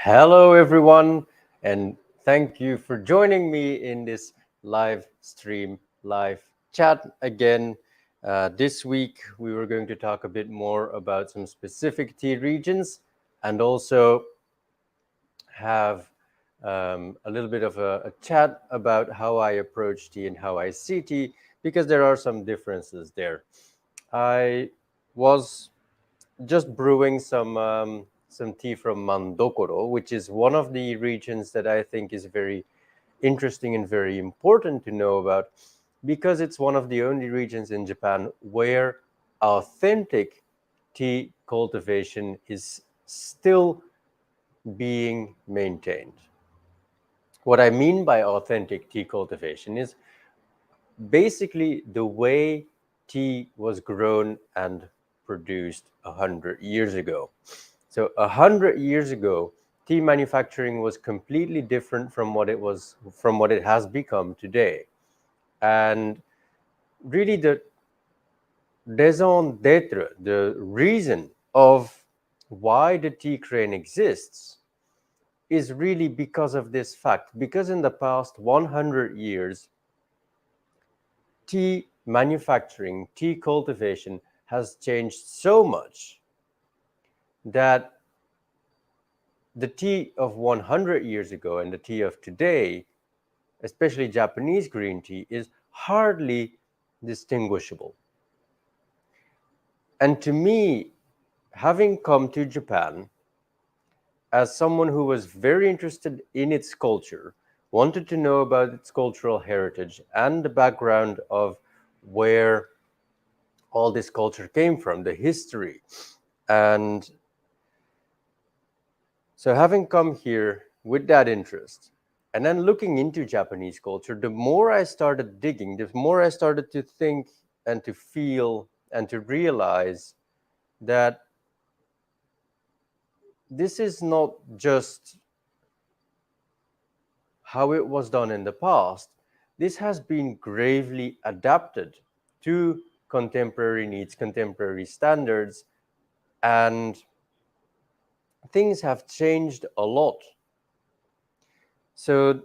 Hello, everyone, and thank you for joining me in this live stream, live chat again. This week, we were going to talk a bit more about some specific tea regions and also have a little bit of a chat about how I approach tea and how I see tea, because there are some differences there. I was just brewing some tea from Mandokoro, which is one of the regions that I think is very interesting and very important to know about, because it's one of the only regions in Japan where authentic tea cultivation is still being maintained. What I mean by authentic tea cultivation is basically the way tea was grown and produced 100 years ago. So 100 years ago, tea manufacturing was completely different from what it has become today. And really the raison d'etre, the reason of why the tea crane exists, is really because of this fact. Because in the past 100 years, tea manufacturing, tea cultivation has changed so much that the tea of 100 years ago and the tea of today, especially Japanese green tea, is hardly distinguishable. And to me, having come to Japan as someone who was very interested in its culture, wanted to know about its cultural heritage and the background of where all this culture came from, the history. And so having come here with that interest and then looking into Japanese culture, the more I started digging, the more I started to think and to feel and to realize that this is not just how it was done in the past. This has been gravely adapted to contemporary needs, contemporary standards, and things have changed a lot. So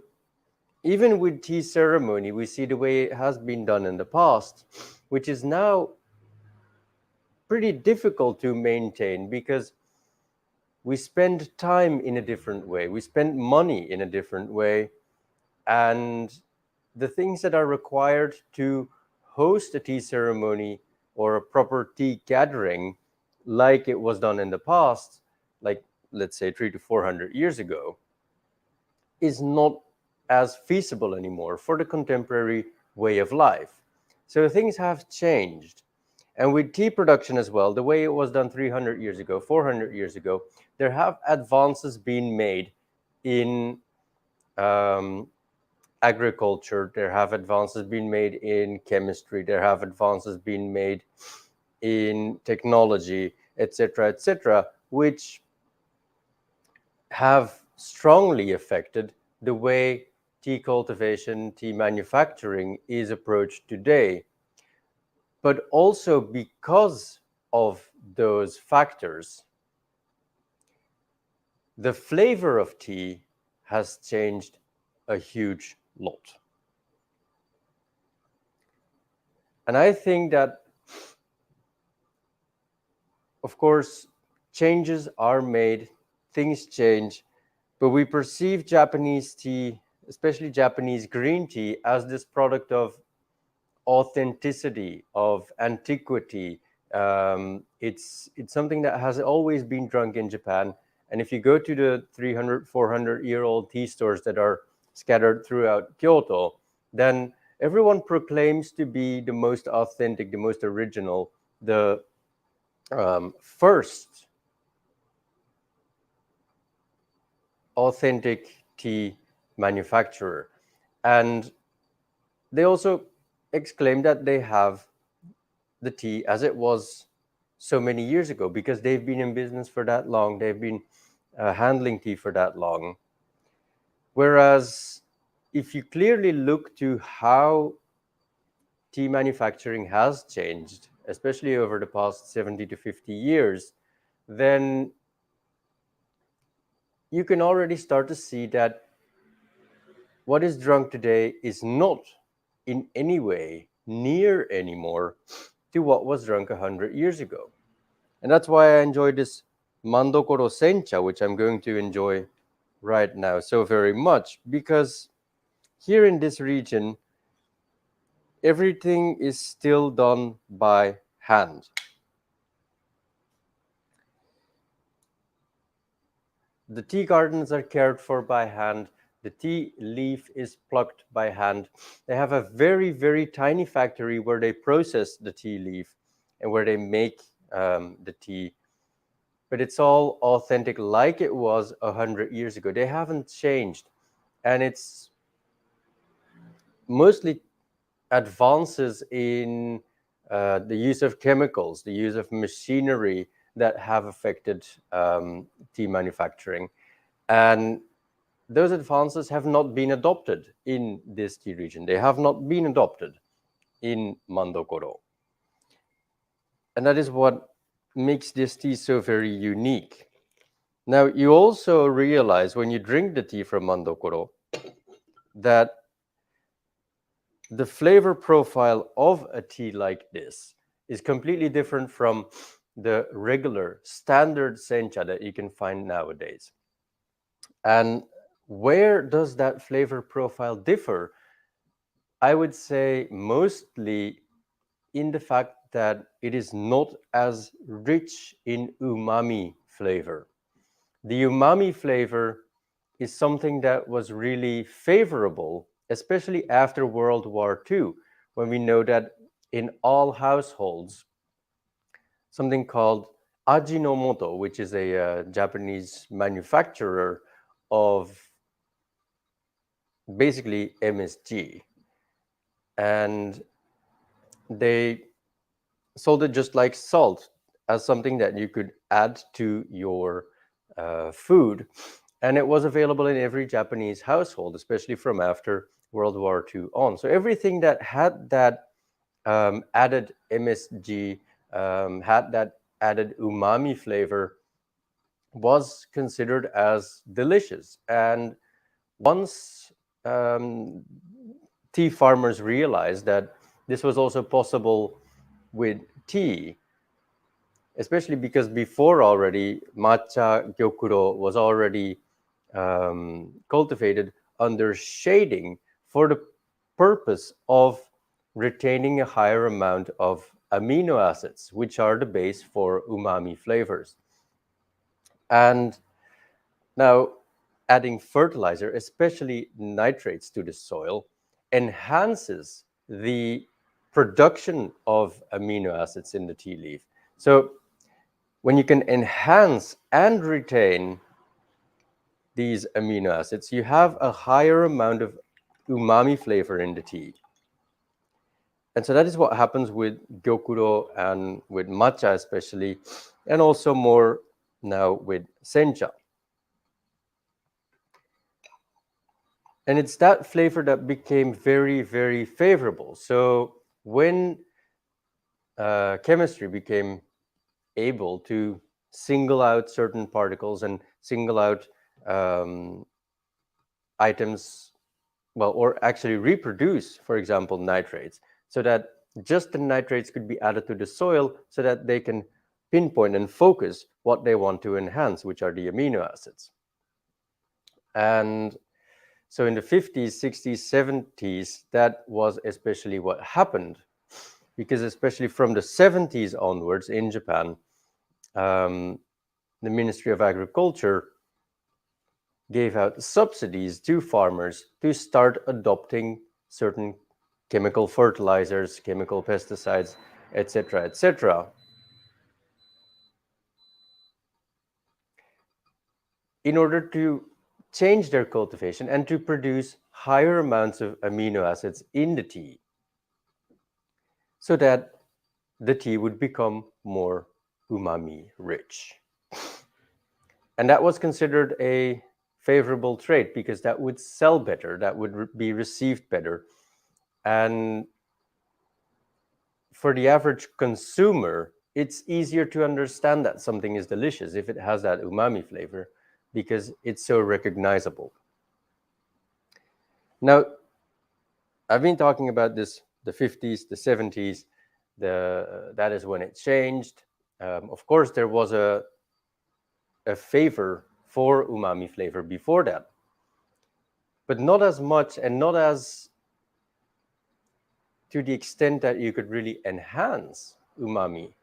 even with tea ceremony, we see the way it has been done in the past, which is now pretty difficult to maintain because we spend time in a different way, we spend money in a different way, and the things that are required to host a tea ceremony or a proper tea gathering like it was done in the past, like let's say 300 to 400 years ago, is not as feasible anymore for the contemporary way of life. So things have changed. And with tea production as well, the way it was done 300 years ago, 400 years ago, there have advances been made in agriculture, there have advances been made in chemistry, there have advances been made in technology, etc., which have strongly affected the way tea cultivation, tea manufacturing is approached today. But also because of those factors, the flavor of tea has changed a huge lot. And I think that, of course, changes are made, things change, but we perceive Japanese tea, especially Japanese green tea, as this product of authenticity, of antiquity. It's something that has always been drunk in Japan. And if you go to the 300, 400-year-old tea stores that are scattered throughout Kyoto, then everyone proclaims to be the most authentic, the most original, the first authentic tea manufacturer. And they also exclaim that they have the tea as it was so many years ago, because they've been in business for that long, they've been handling tea for that long. Whereas if you clearly look to how tea manufacturing has changed, especially over the past 70 to 50 years, then you can already start to see that what is drunk today is not in any way near anymore to what was drunk 100 years ago. And that's why I enjoy this Mandokoro Sencha, which I'm going to enjoy right now so very much, because here in this region, everything is still done by hand. The tea gardens are cared for by hand. The tea leaf is plucked by hand. They have a very, very tiny factory where they process the tea leaf and where they make the tea. But it's all authentic like it was 100 years ago. They haven't changed. And it's mostly advances in the use of chemicals, the use of machinery that have affected tea manufacturing. And those advances have not been adopted in this tea region. They have not been adopted in Mandokoro. And that is what makes this tea so very unique. Now, you also realize when you drink the tea from Mandokoro that the flavor profile of a tea like this is completely different from the regular standard sencha that you can find nowadays. And where does that flavor profile differ? I would say mostly in the fact that it is not as rich in umami flavor. The umami flavor is something that was really favorable, especially after World War II, when we know that in all households, something called Ajinomoto, which is a Japanese manufacturer of basically MSG, and they sold it just like salt as something that you could add to your food. And it was available in every Japanese household, especially from after World War II on. So everything that had that added MSG, had that added umami flavor, was considered as delicious. And once tea farmers realized that this was also possible with tea, especially because before already matcha gyokuro was already cultivated under shading for the purpose of retaining a higher amount of amino acids, which are the base for umami flavors. And now adding fertilizer, especially nitrates, to the soil enhances the production of amino acids in the tea leaf. So when you can enhance and retain these amino acids, you have a higher amount of umami flavor in the tea. And so that is what happens with gyokuro and with matcha especially, and also more now with sencha. And it's that flavor that became very, very favorable. So when chemistry became able to single out certain particles and single out items, well, or actually reproduce, for example, nitrates, so that just the nitrates could be added to the soil so that they can pinpoint and focus what they want to enhance, which are the amino acids. And so in the 50s, 60s, 70s, that was especially what happened, because especially from the 70s onwards in Japan, the Ministry of Agriculture gave out subsidies to farmers to start adopting certain chemical fertilizers, chemical pesticides, etc., etc., in order to change their cultivation and to produce higher amounts of amino acids in the tea, so that the tea would become more umami rich. And that was considered a favorable trait because that would sell better, that would be received better. And for the average consumer, it's easier to understand that something is delicious if it has that umami flavor, because it's so recognizable. Now, I've been talking about this, the 50s, the 70s, that is when it changed. Of course, there was a favor for umami flavor before that, but not as much and not as to the extent that you could really enhance umami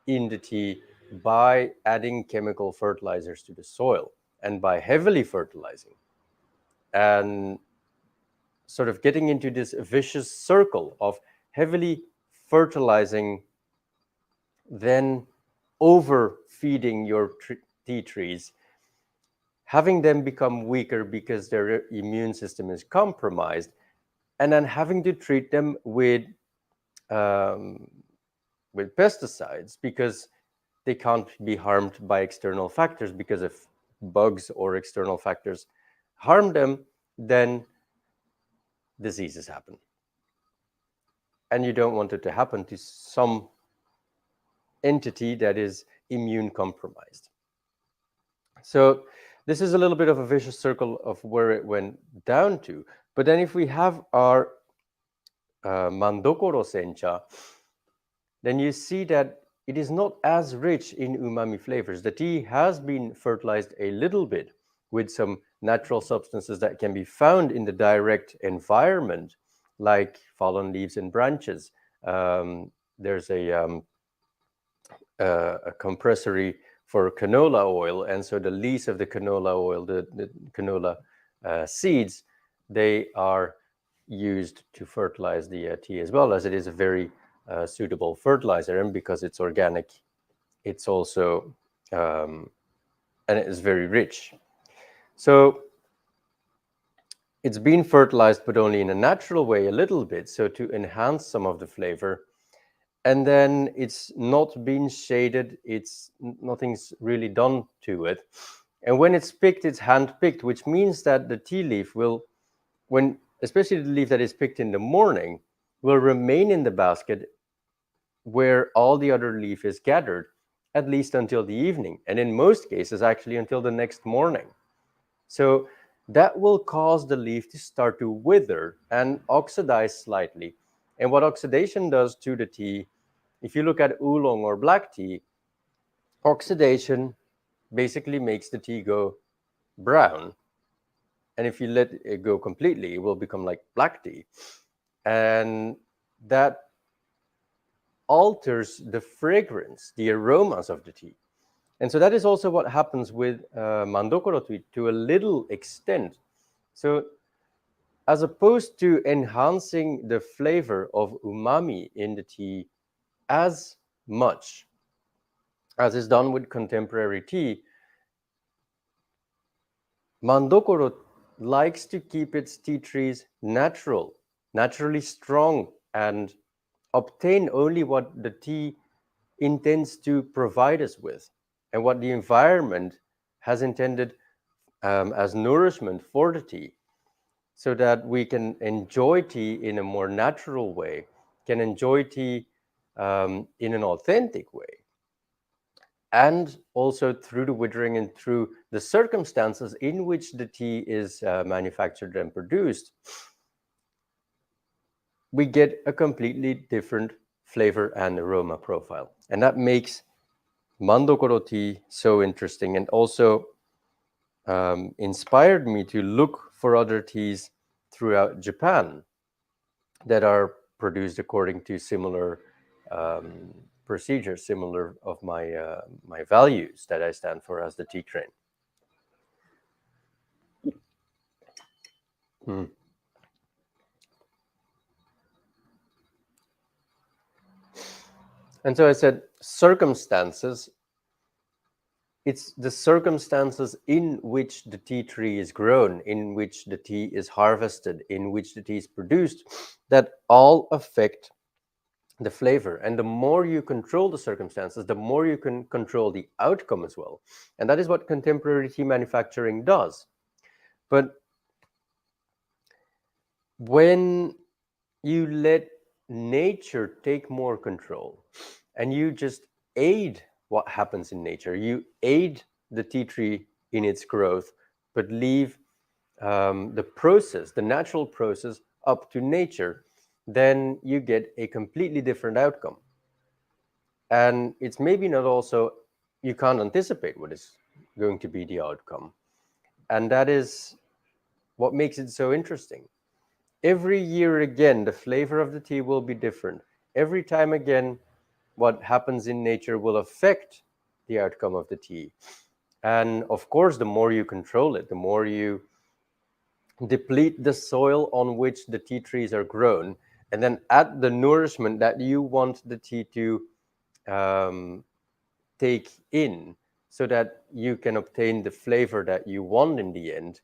in the tea by adding chemical fertilizers to the soil and by heavily fertilizing and sort of getting into this vicious circle of heavily fertilizing, then overfeeding your tea trees, having them become weaker because their immune system is compromised, and then having to treat them with pesticides because they can't be harmed by external factors, because if bugs or external factors harm them, then diseases happen. And you don't want it to happen to some entity that is immune compromised. So this is a little bit of a vicious circle of where it went down to. But then if we have our Mandokoro sencha, then you see that it is not as rich in umami flavors. The tea has been fertilized a little bit with some natural substances that can be found in the direct environment, like fallen leaves and branches. There's a compressory for canola oil, and so the leaves of the canola oil, the canola seeds, they are used to fertilize the tea as well, as it is a very suitable fertilizer, and because it's organic, it's also and it is very rich. So it's been fertilized, but only in a natural way, a little bit, so to enhance some of the flavor. And then it's not been shaded, nothing's really done to it. And when it's picked, it's hand-picked, which means that the tea leaf will, when especially the leaf that is picked in the morning, will remain in the basket where all the other leaf is gathered, at least until the evening, and in most cases actually until the next morning. So that will cause the leaf to start to wither and oxidize slightly. And what oxidation does to the tea, if you look at oolong or black tea, oxidation basically makes the tea go brown. And if you let it go completely, it will become like black tea. And that alters the fragrance, the aromas of the tea. And so that is also what happens with Mandokoro tea to a little extent. So as opposed to enhancing the flavor of umami in the tea as much as is done with contemporary tea, Mandokoro likes to keep its tea trees naturally strong, and obtain only what the tea intends to provide us with and what the environment has intended as nourishment for the tea, so that we can enjoy tea in a more natural way, can enjoy tea in an authentic way. And also through the withering and through the circumstances in which the tea is manufactured and produced, we get a completely different flavor and aroma profile. And that makes Mandokoro tea so interesting, and also inspired me to look for other teas throughout Japan that are produced according to similar procedures, similar of my values that I stand for as the tea crane. And so I said circumstances. It's the circumstances in which the tea tree is grown, in which the tea is harvested, in which the tea is produced, that all affect the flavor. And the more you control the circumstances, the more you can control the outcome as well. And that is what contemporary tea manufacturing does. But when you let nature take more control and you just aid what happens in nature, you aid the tea tree in its growth, but leave the process, the natural process, up to nature, then you get a completely different outcome. And it's maybe not also, you can't anticipate what is going to be the outcome. And that is what makes it so interesting. Every year again, the flavor of the tea will be different. Every time again, what happens in nature will affect the outcome of the tea. And of course, the more you control it, the more you deplete the soil on which the tea trees are grown, and then add the nourishment that you want the tea to take in, so that you can obtain the flavor that you want in the end,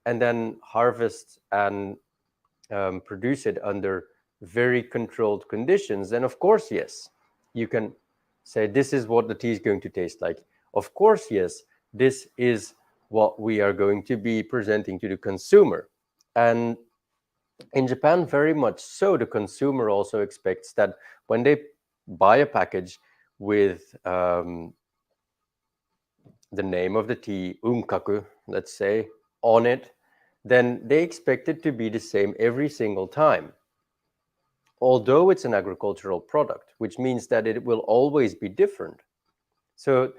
and then harvest and produce it under very controlled conditions. And of course, yes, you can say this is what the tea is going to taste like. Of course, yes, this is what we are going to be presenting to the consumer. And in Japan, very much so, the consumer also expects that when they buy a package with the name of the tea, unkaku, let's say, on it, then they expect it to be the same every single time. Although it's an agricultural product, which means that it will always be different. So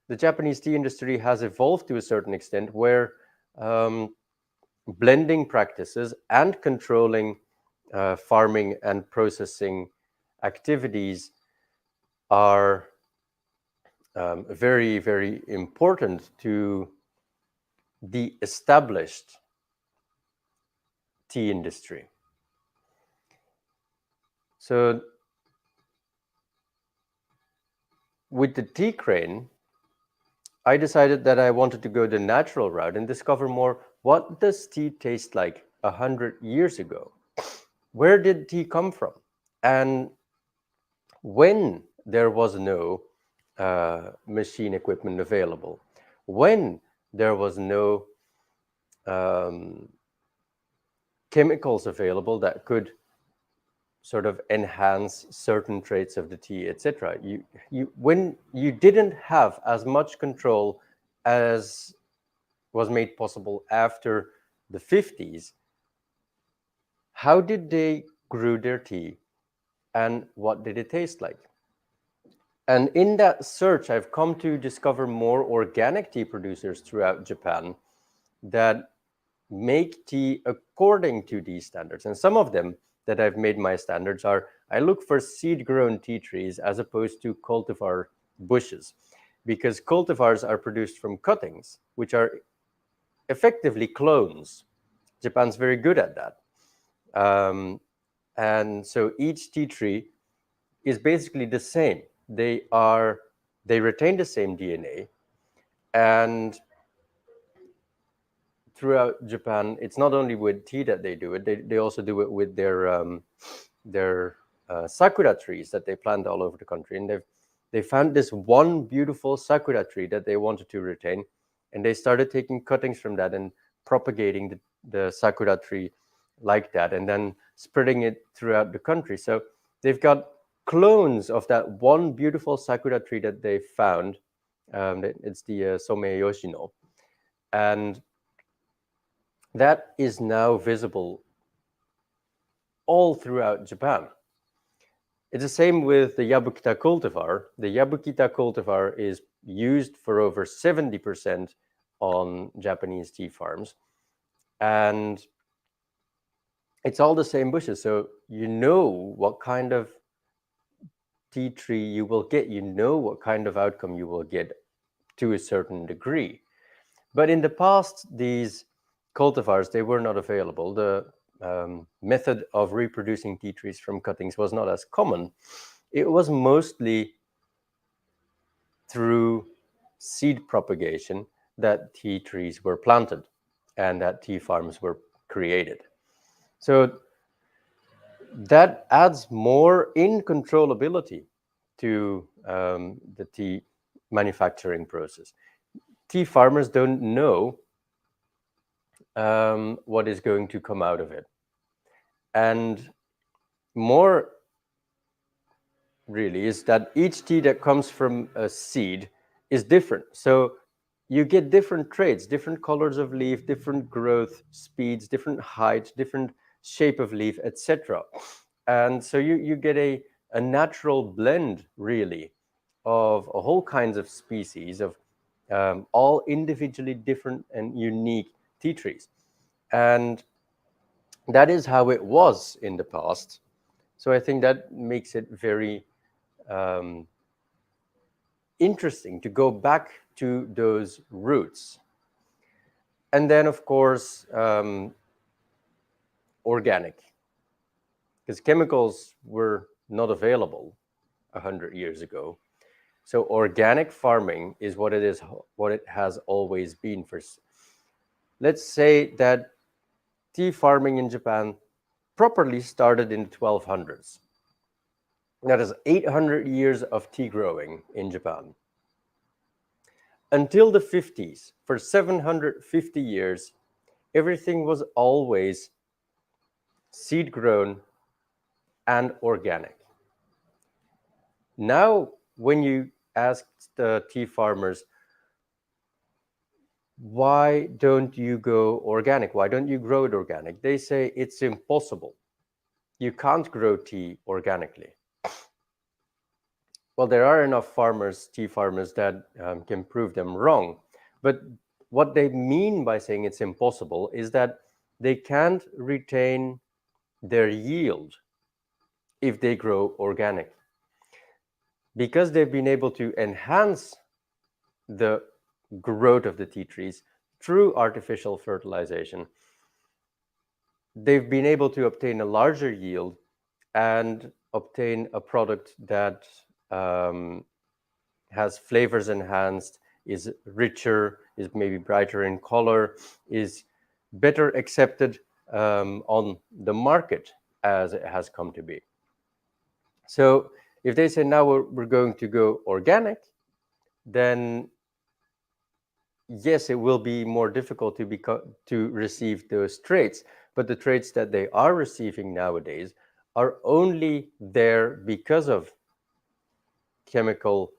the Japanese tea industry has evolved to a certain extent where blending practices and controlling farming and processing activities are very, very important to the established tea industry. So with the tea crane, I decided that I wanted to go the natural route and discover more, what does tea taste like 100 years ago? Where did tea come from? And when there was no machine equipment available, when there was no chemicals available that could sort of enhance certain traits of the tea, etc. When you didn't have as much control as was made possible after the 50s, how did they brew their tea and what did it taste like? And in that search, I've come to discover more organic tea producers throughout Japan that make tea according to these standards. And some of them that I've made my standards are, I look for seed-grown tea trees as opposed to cultivar bushes, because cultivars are produced from cuttings, which are effectively clones. Japan's very good at that. And so each tea tree is basically the same. They retain the same DNA, and throughout Japan, it's not only with tea that they do it. They also do it with their sakura trees that they plant all over the country. And they found this one beautiful sakura tree that they wanted to retain, and they started taking cuttings from that and propagating the sakura tree like that, and then spreading it throughout the country. So they've got clones of that one beautiful sakura tree that they found. It's the Somei Yoshino, and that is now visible all throughout Japan. It's the same with the Yabukita cultivar. The Yabukita cultivar is used for over 70% on Japanese tea farms. And it's all the same bushes. So you know what kind of tea tree you will get. You know what kind of outcome you will get to a certain degree. But in the past, these cultivars, they were not available. The method of reproducing tea trees from cuttings was not as common. It was mostly through seed propagation that tea trees were planted and that tea farms were created. So that adds more incontrollability to the tea manufacturing process. Tea farmers don't know what is going to come out of it. And more really is that each tea that comes from a seed is different. So you get different traits, different colors of leaf, different growth speeds, different height, different shape of leaf, etc. And so you get a natural blend, really, of a whole kinds of species of all individually different and unique tea trees. And that is how it was in the past. So I think that makes it very um, interesting to go back to those roots. And then, of course, organic, because chemicals were not available 100 years ago. So organic farming is what it is, what it has always been. For, let's say that tea farming in Japan properly started in the 1200s. That is 800 years of tea growing in Japan. Until the 50s, for 750 years, everything was always seed grown and organic. Now, when you ask the tea farmers, why don't you go organic? Why don't you grow it organic? They say it's impossible. You can't grow tea organically. Well, there are enough farmers, tea farmers, that can prove them wrong. But what they mean by saying it's impossible is that they can't retain their yield if they grow organic. Because they've been able to enhance the growth of the tea trees through artificial fertilization, they've been able to obtain a larger yield and obtain a product that has flavors enhanced, is richer, is maybe brighter in color, is better accepted on the market as it has come to be. So if they say now we're going to go organic, then yes, it will be more difficult to receive those traits. But the traits that they are receiving nowadays are only there because of chemical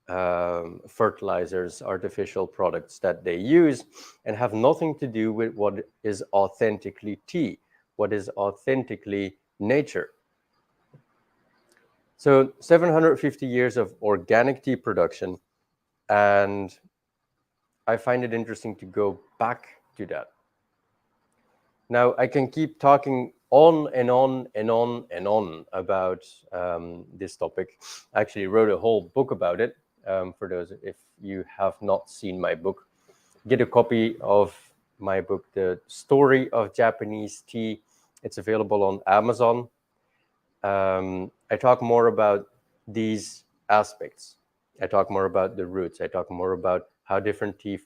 fertilizers, artificial products that they use, and have nothing to do with what is authentically tea, what is authentically nature. So 750 years of organic tea production, and I find it interesting to go back to that. Now, I can keep talking on and on and on and on about this topic. I actually wrote a whole book about it. For those, if you have not seen my book, get a copy of my book, The Story of Japanese Tea. It's available on Amazon. I talk more about these aspects. I talk more about the roots. I talk more about how different tea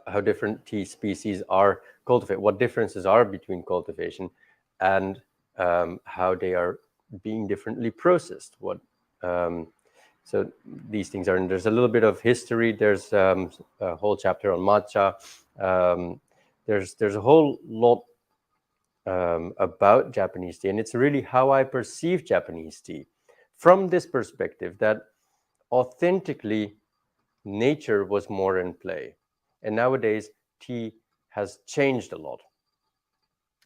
how different tea species are cultivated, what differences are between cultivation, and how they are being differently processed. So these things are, and there's a little bit of history. There's a whole chapter on matcha. There's a whole lot about Japanese tea, and it's really how I perceive Japanese tea from this perspective, that authentically nature was more in play. And nowadays, tea has changed a lot.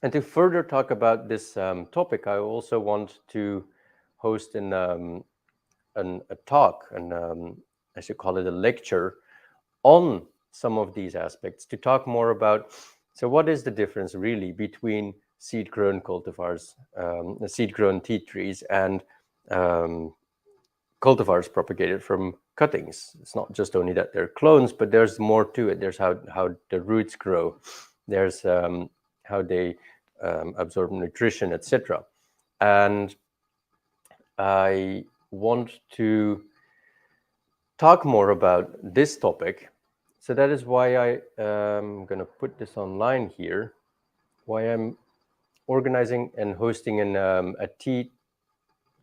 And to further talk about this topic, I also want to host a talk, and I should call it a lecture, on some of these aspects, to talk more about, so what is the difference really between seed-grown cultivars, seed-grown tea trees, and cultivars propagated from cuttings. It's not just only that they're clones, but there's more to it. There's how the roots grow. There's how they absorb nutrition, etc. And I want to talk more about this topic. So that is why I am going to put this online here, why I'm organizing and hosting a tea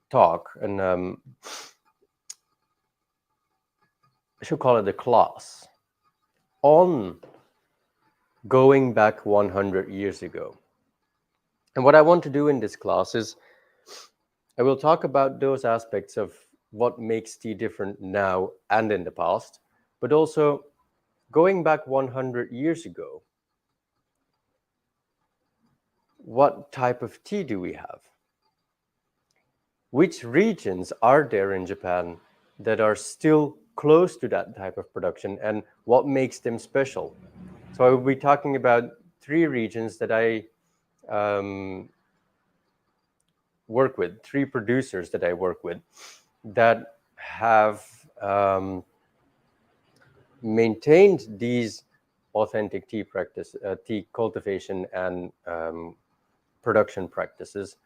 talk, and I should call it a class on going back 100 years ago. And what I want to do in this class is I will talk about those aspects of what makes tea different now and in the past, but also going back 100 years ago, what type of tea do we have? Which regions are there in Japan that are still close to that type of production, and what makes them special? So I will be talking about 3 regions that I work with, 3 producers that I work with that have maintained these authentic tea practice, tea cultivation and production practices,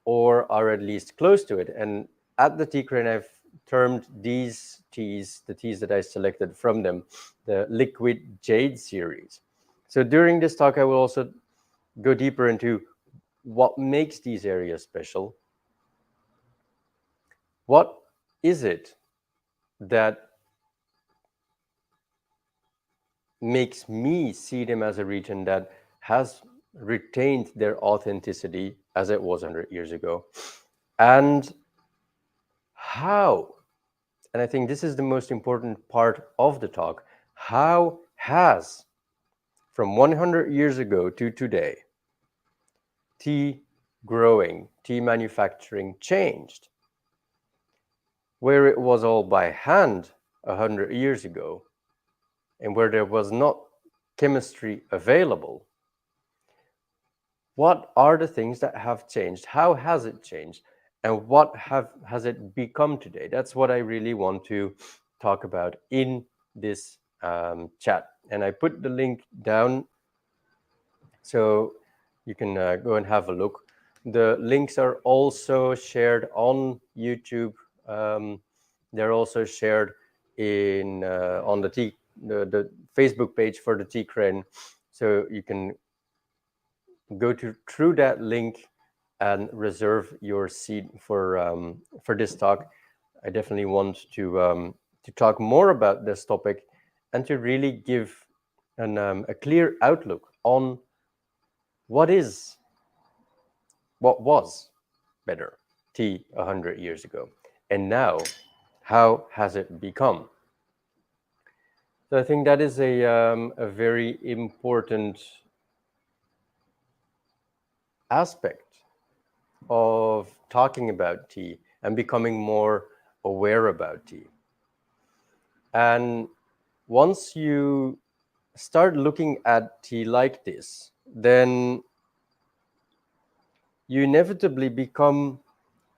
or are at least close to it. And at the Tea Crane, I've termed these teas, the teas that I selected from them, the Liquid Jade series. So during this talk, I will also go deeper into what makes these areas special. What is it that makes me see them as a region that has retained their authenticity as it was 100 years ago? And how, and I think this is the most important part of the talk, how has, from 100 years ago to today, tea growing, tea manufacturing changed? Where it was all by hand 100 years ago, and where there was not chemistry available, what are the things that have changed? How has it changed? And what has it become today? That's what I really want to talk about in this chat. And I put the link down so you can go and have a look. The links are also shared on YouTube. They're also shared in on the Facebook page for the Tea Crane, so you can go through that link and reserve your seat for this talk. I definitely want to talk more about this topic and to really give a clear outlook on what was better tea 100 years ago, and now how has it become? So I think that is a very important aspect of talking about tea and becoming more aware about tea. And once you start looking at tea like this, then you inevitably become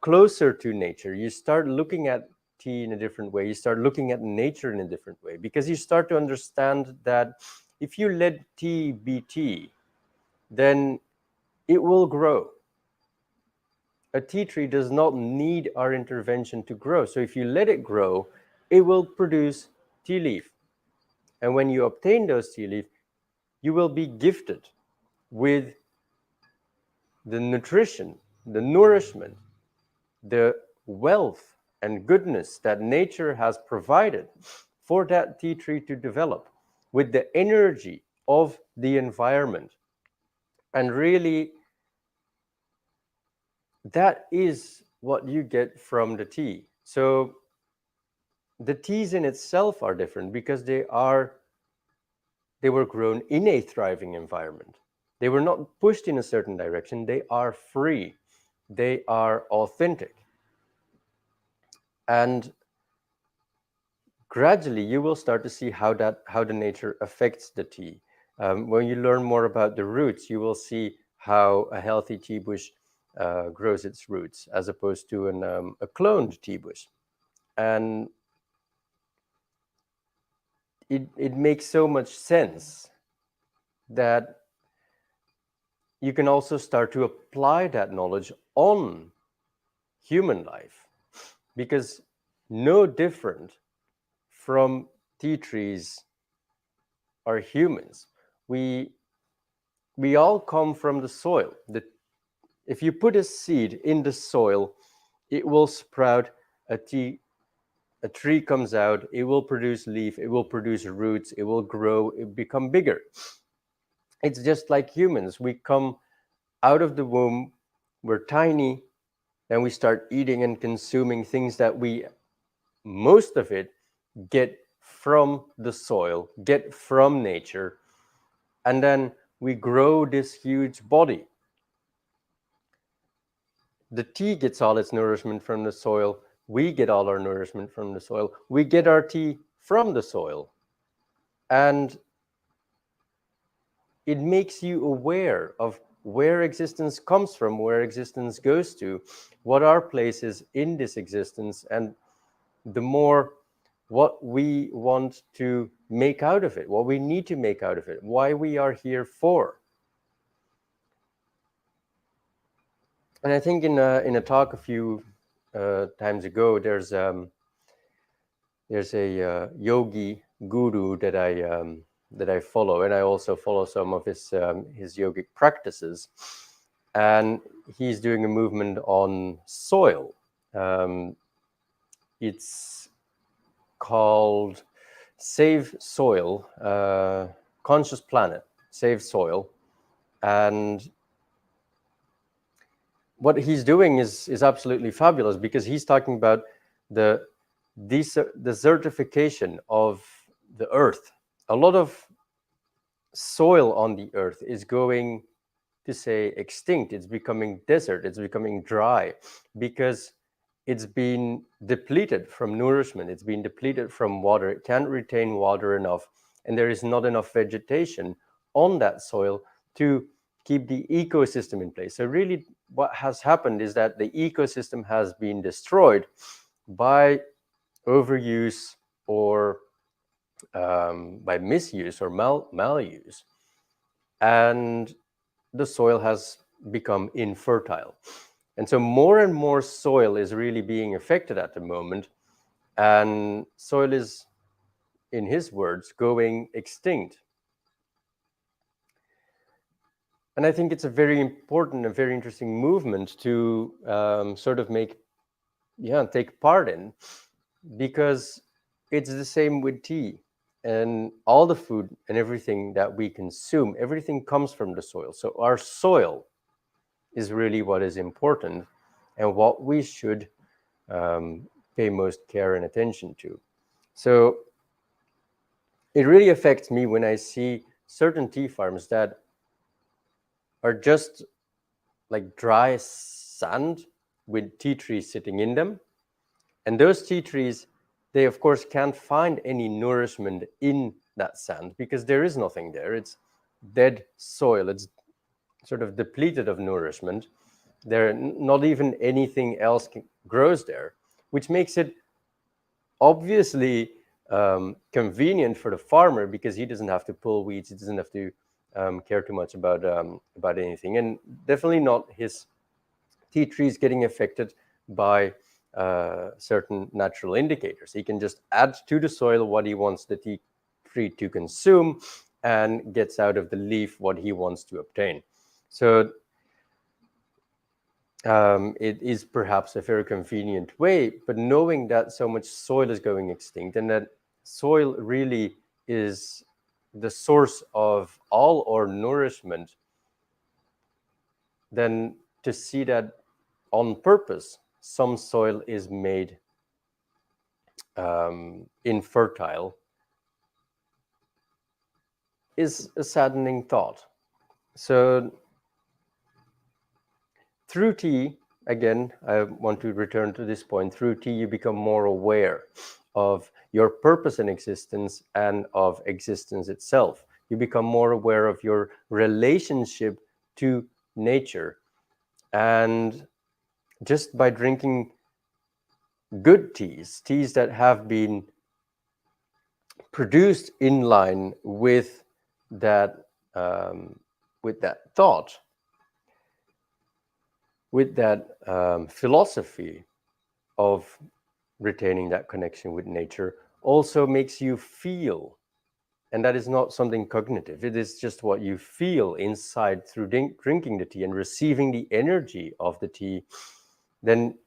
closer to nature. You start looking at tea in a different way. You start looking at nature in a different way, because you start to understand that if you let tea be tea, then it will grow. A tea tree does not need our intervention to grow. So if you let it grow, it will produce tea leaf. And when you obtain those tea leaf, you will be gifted with the nutrition, the nourishment, the wealth and goodness that nature has provided for that tea tree to develop, with the energy of the environment. And really, that is what you get from the tea. So the teas in itself are different because they were grown in a thriving environment. They were not pushed in a certain direction. They are free. They are authentic. And gradually you will start to see how the nature affects the tea. When you learn more about the roots, you will see how a healthy tea bush grows its roots, as opposed to a cloned tea bush. And it makes so much sense that you can also start to apply that knowledge on human life, because no different from tea trees are humans. We all come from the soil. If you put a seed in the soil, it will sprout a tree comes out, it will produce leaf, it will produce roots, it will grow, it become bigger. It's just like humans. We come out of the womb, we're tiny, then we start eating and consuming things that we, most of it, get from the soil, get from nature, and then we grow this huge body. The tea gets all its nourishment from the soil. We get all our nourishment from the soil. We get our tea from the soil. And it makes you aware of where existence comes from, where existence goes to, what our place is in this existence, and the more what we want to make out of it, what we need to make out of it, why we are here for. And I think in a talk a few times ago, there's a yogi guru that I follow, and I also follow some of his yogic practices. And he's doing a movement on soil. It's called Save Soil, Conscious Planet, Save Soil. And what he's doing is absolutely fabulous, because he's talking about the desertification of the earth. A lot of soil on the earth is going to say extinct. It's becoming desert, it's becoming dry, because it's been depleted from nourishment, it's been depleted from water, it can't retain water enough, and there is not enough vegetation on that soil to keep the ecosystem in place. So really what has happened is that the ecosystem has been destroyed by overuse or by misuse or maluse, and the soil has become infertile. And so more and more soil is really being affected at the moment, and soil is, in his words, going extinct. And I think it's a very important and very interesting movement to sort of take part in, because it's the same with tea and all the food and everything that we consume. Everything comes from the soil. So our soil is really what is important and what we should pay most care and attention to. So it really affects me when I see certain tea farms that are just like dry sand with tea trees sitting in them. And those tea trees, they of course can't find any nourishment in that sand because there is nothing there. It's dead soil. It's sort of depleted of nourishment. There not even anything else grows there, which makes it obviously convenient for the farmer, because he doesn't have to pull weeds. He doesn't have to care too much about anything, and definitely not his tea trees getting affected by certain natural indicators. He can just add to the soil what he wants the tea tree to consume, and gets out of the leaf what he wants to obtain. So it is perhaps a very convenient way, but knowing that so much soil is going extinct, and that soil really is the source of all our nourishment, then to see that on purpose some soil is made infertile is a saddening thought. So through tea, again, I want to return to this point, through tea you become more aware of your purpose in existence and of existence itself. You become more aware of your relationship to nature. And just by drinking good teas that have been produced in line with that thought, with that philosophy of retaining that connection with nature, also makes you feel. And that is not something cognitive. It is just what you feel inside through drinking the tea and receiving the energy of the tea. Then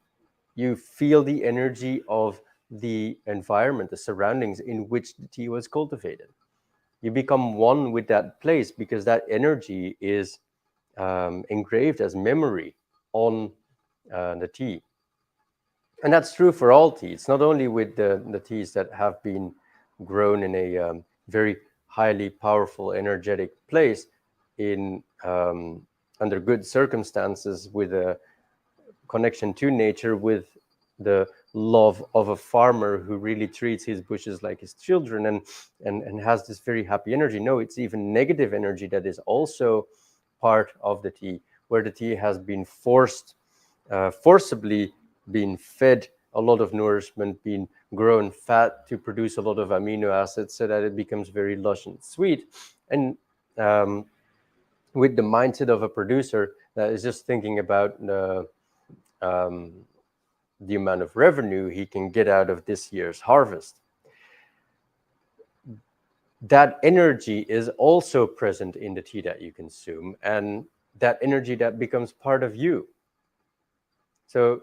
you feel the energy of the environment, the surroundings in which the tea was cultivated. You become one with that place because that energy is engraved as memory on the tea. And that's true for all tea. It's not only with the teas that have been grown in a very highly powerful, energetic place in under good circumstances, with a connection to nature, with the love of a farmer who really treats his bushes like his children, and has this very happy energy. No, it's even negative energy that is also part of the tea, where the tea has been forcibly been fed a lot of nourishment, being grown fat to produce a lot of amino acids so that it becomes very lush and sweet. And with the mindset of a producer that is just thinking about the amount of revenue he can get out of this year's harvest, that energy is also present in the tea that you consume, and that energy that becomes part of you. So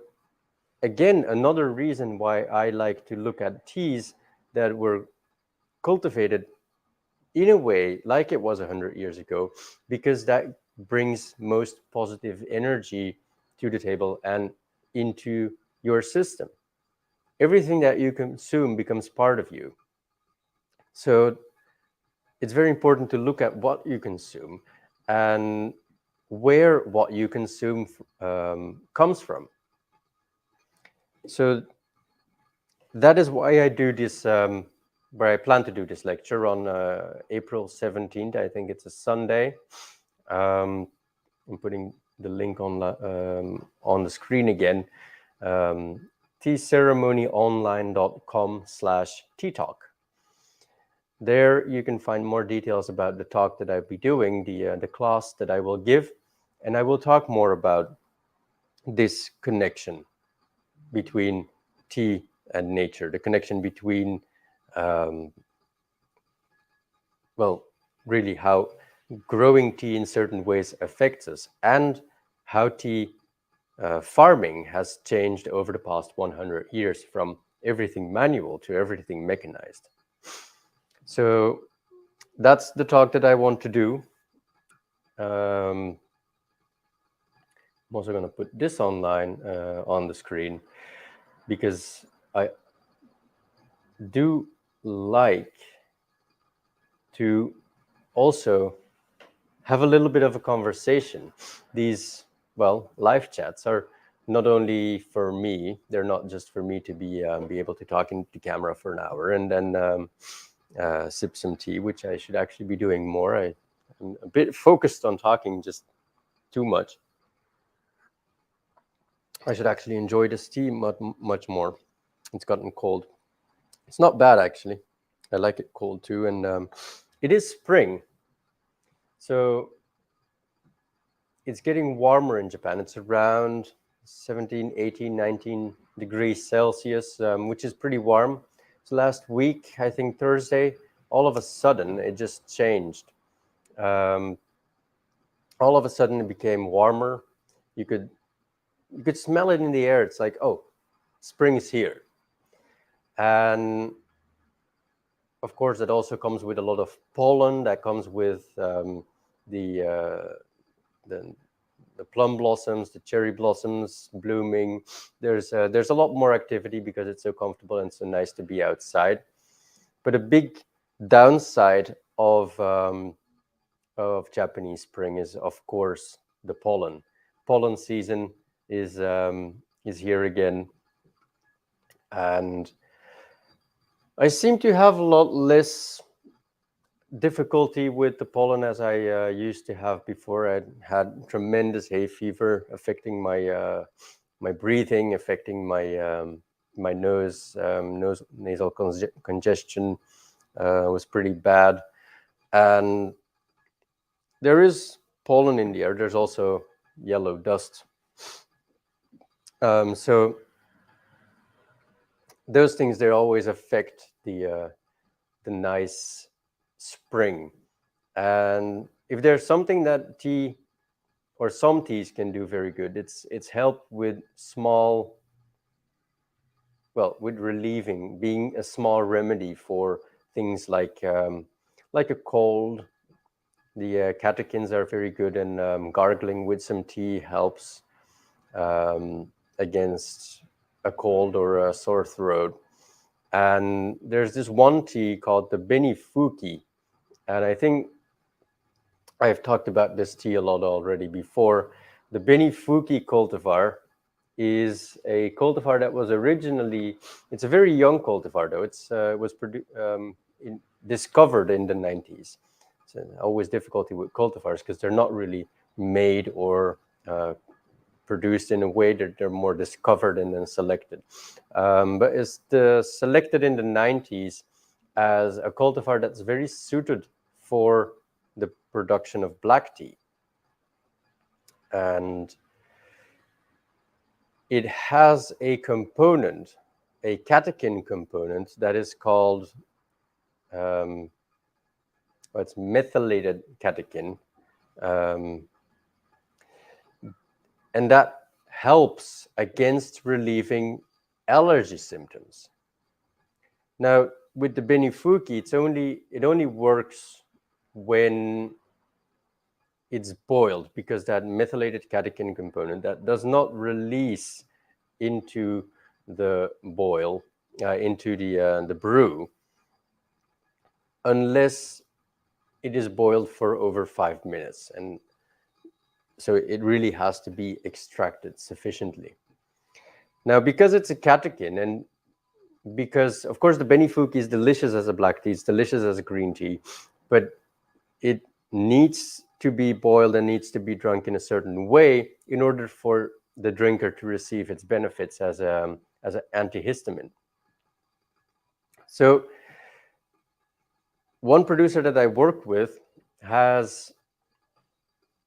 again, another reason why I like to look at teas that were cultivated in a way like it was 100 years ago, because that brings most positive energy to the table and into your system. Everything that you consume becomes part of you. So it's very important to look at what you consume and where what you consume comes from. So that is why I do this, where I plan to do this lecture on April 17th. I think it's a Sunday. I'm putting the link on the screen again. teaceremonyonline.com/tea talk. There you can find more details about the talk that I'll be doing, the class that I will give, and I will talk more about this connection between tea and nature, the connection between, well, really how growing tea in certain ways affects us, and how tea farming has changed over the past 100 years, from everything manual to everything mechanized. So that's the talk that I want to do. I'm also going to put this online on the screen, because I do like to also have a little bit of a conversation. These, well, live chats are not only for me, they're not just for me to be able to talk into the camera for an hour and then sip some tea, which I should actually be doing more. I'm a bit focused on talking just too much. I should actually enjoy this tea much more. It's gotten cold. It's not bad, actually. I like it cold too. And it is spring. So it's getting warmer in Japan. It's around 17, 18, 19 degrees Celsius, which is pretty warm. So last week, I think Thursday, all of a sudden, it just changed. All of a sudden, it became warmer. You could smell it in the air. It's like, oh, spring is here. And of course, that also comes with a lot of pollen. That comes with the plum blossoms, the cherry blossoms blooming. There's a lot more activity because it's so comfortable and so nice to be outside. But a big downside of Japanese spring is, of course, the pollen. Pollen season is here again, and I seem to have a lot less difficulty with the pollen as I used to have before. I had tremendous hay fever affecting my breathing, affecting my nasal congestion was pretty bad. And there is pollen in the air. There's also yellow dust. So those things, they always affect the nice spring. And if there's something that tea or some teas can do very good, it's help with with relieving, being a small remedy for things like a cold. The catechins are very good, and gargling with some tea helps against a cold or a sore throat. And there's this one tea called the Benifuki. And I think I've talked about this tea a lot already before. The Benifuki cultivar is a cultivar that was originally, it's a very young cultivar though. It was discovered in the 90s. It's always difficulty with cultivars because they're not really made or produced in a way that they're more discovered and then selected. But it's selected in the 90s as a cultivar that's very suited for the production of black tea. And it has a component, a catechin component that is called, it's methylated catechin. And that helps against relieving allergy symptoms. Now, with the Benifuki, it only works when it's boiled, because that methylated catechin component that does not release into the boil, into the brew, unless it is boiled for over 5 minutes. And so it really has to be extracted sufficiently. Now, because it's a catechin, and because, of course, the Benifuki is delicious as a black tea, it's delicious as a green tea, but it needs to be boiled and needs to be drunk in a certain way in order for the drinker to receive its benefits as an antihistamine. So one producer that I work with has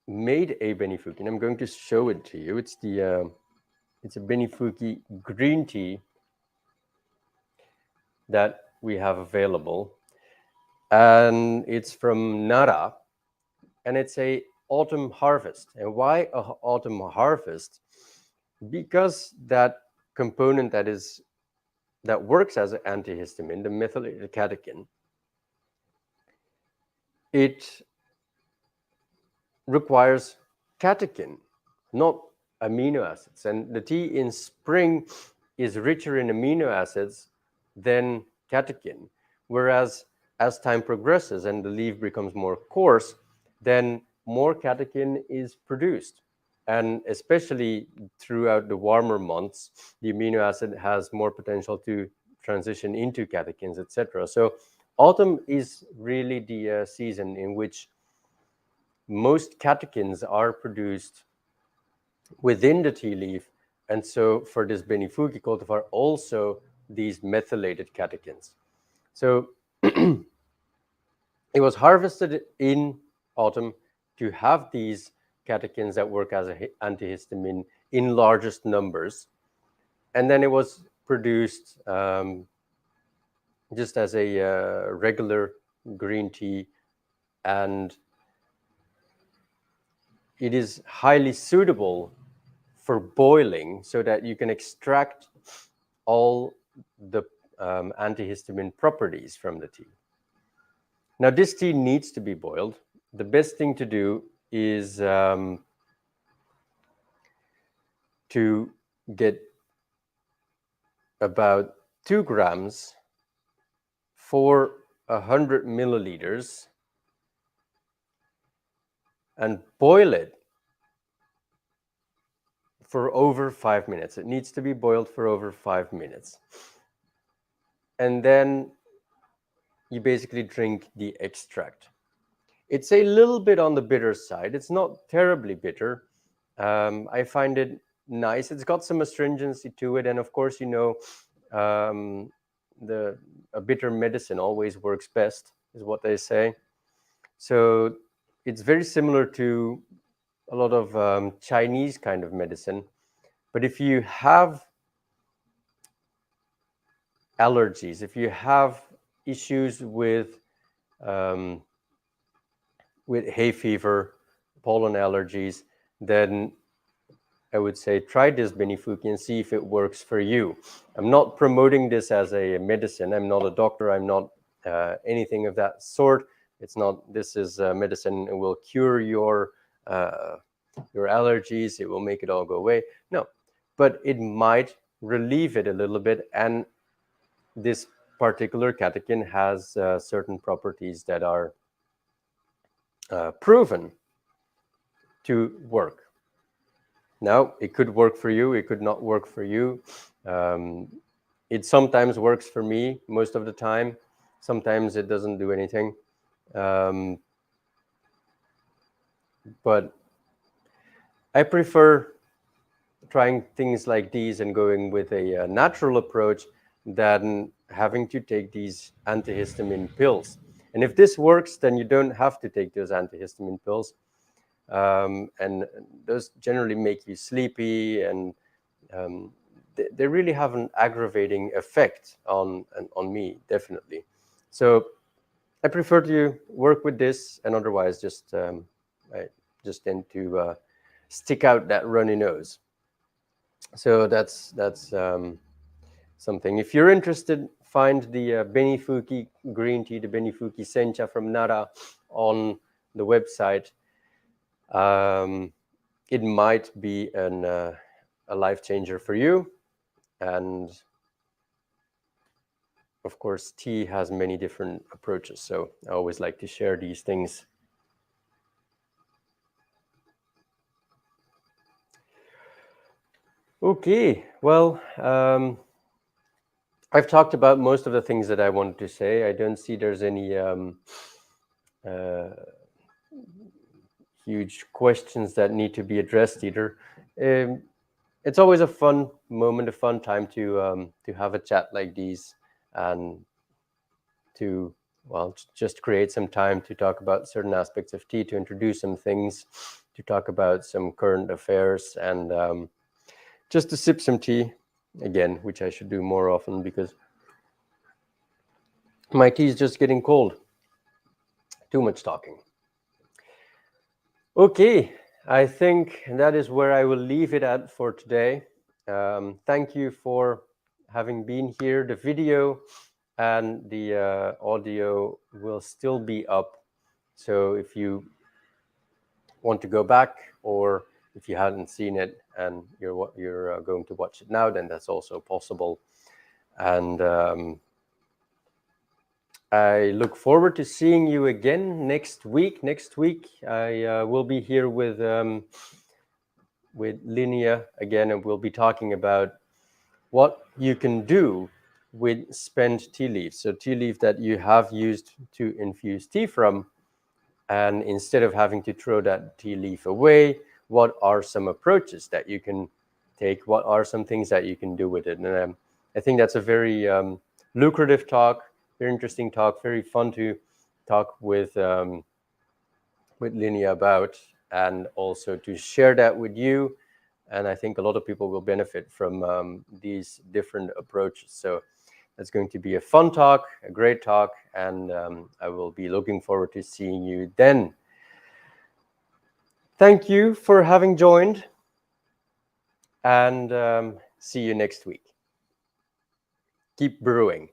made a Benifuki, and I'm going to show it to you. It's a Benifuki green tea that we have available, and it's from Nara, and it's a autumn harvest. And why a autumn harvest? Because that component that works as an antihistamine, the methylated catechin, it requires catechin, not amino acids. And the tea in spring is richer in amino acids than catechin, whereas as time progresses and the leaf becomes more coarse, then more catechin is produced. And especially throughout the warmer months, the amino acid has more potential to transition into catechins, etc. So autumn is really the season in which most catechins are produced within the tea leaf. And so for this Benifuki cultivar, also these methylated catechins. So it was harvested in autumn to have these catechins that work as an antihistamine in largest numbers. And then it was produced just as a regular green tea, and it is highly suitable for boiling so that you can extract all the antihistamine properties from the tea. Now, this tea needs to be boiled. The best thing to do is to get about 2 grams for 100 milliliters and boil it for over 5 minutes. It needs to be boiled for over 5 minutes. And then you basically drink the extract. It's a little bit on the bitter side. It's not terribly bitter. I find it nice. It's got some astringency to it. And of course, you know, a bitter medicine always works best, is what they say. So it's very similar to a lot of Chinese kind of medicine. But if you have allergies, if you have issues with hay fever, pollen allergies, then I would say try this Benifuki and see if it works for you. I'm not promoting this as a medicine. I'm not a doctor. I'm not anything of that sort. It's not, this is medicine. It will cure your allergies. It will make it all go away. No, but it might relieve it a little bit. And this particular catechin has certain properties that are proven to work. Now, it could work for you, it could not work for you. It sometimes works for me most of the time. Sometimes it doesn't do anything. But I prefer trying things like these and going with a natural approach than having to take these antihistamine pills. And if this works, then you don't have to take those antihistamine pills. And those generally make you sleepy, and they really have an aggravating effect on me, definitely. So I prefer to work with this, and otherwise I just tend to stick out that runny nose. So that's something. If you're interested, find the Benifuki Green Tea, the Benifuki Sencha from Nara on the website. It might be a life changer for you. And of course, tea has many different approaches. So I always like to share these things. Okay, well, I've talked about most of the things that I wanted to say. I don't see there's any huge questions that need to be addressed either. It's always a fun moment, a fun time to have a chat like these, and to, well, just create some time to talk about certain aspects of tea, to introduce some things, to talk about some current affairs, and just to sip some tea again, which I should do more often because my tea is just getting cold. Too much talking. Okay, I think that is where I will leave it at for today. Thank you for having been here. The video and the audio will still be up. So if you want to go back, or if you hadn't seen it and you're going to watch it now, then that's also possible. And I look forward to seeing you again next week. Next week, I will be here with Linnea again, and we'll be talking about what you can do with spent tea leaves. So tea leaf that you have used to infuse tea from, and instead of having to throw that tea leaf away, what are some approaches that you can take? What are some things that you can do with it? And I think that's a very lucrative talk, very interesting talk, very fun to talk with Linnea about, and also to share that with you. And I think a lot of people will benefit from these different approaches. So it's going to be a fun talk, a great talk, and I will be looking forward to seeing you then. Thank you for having joined, and see you next week. Keep brewing.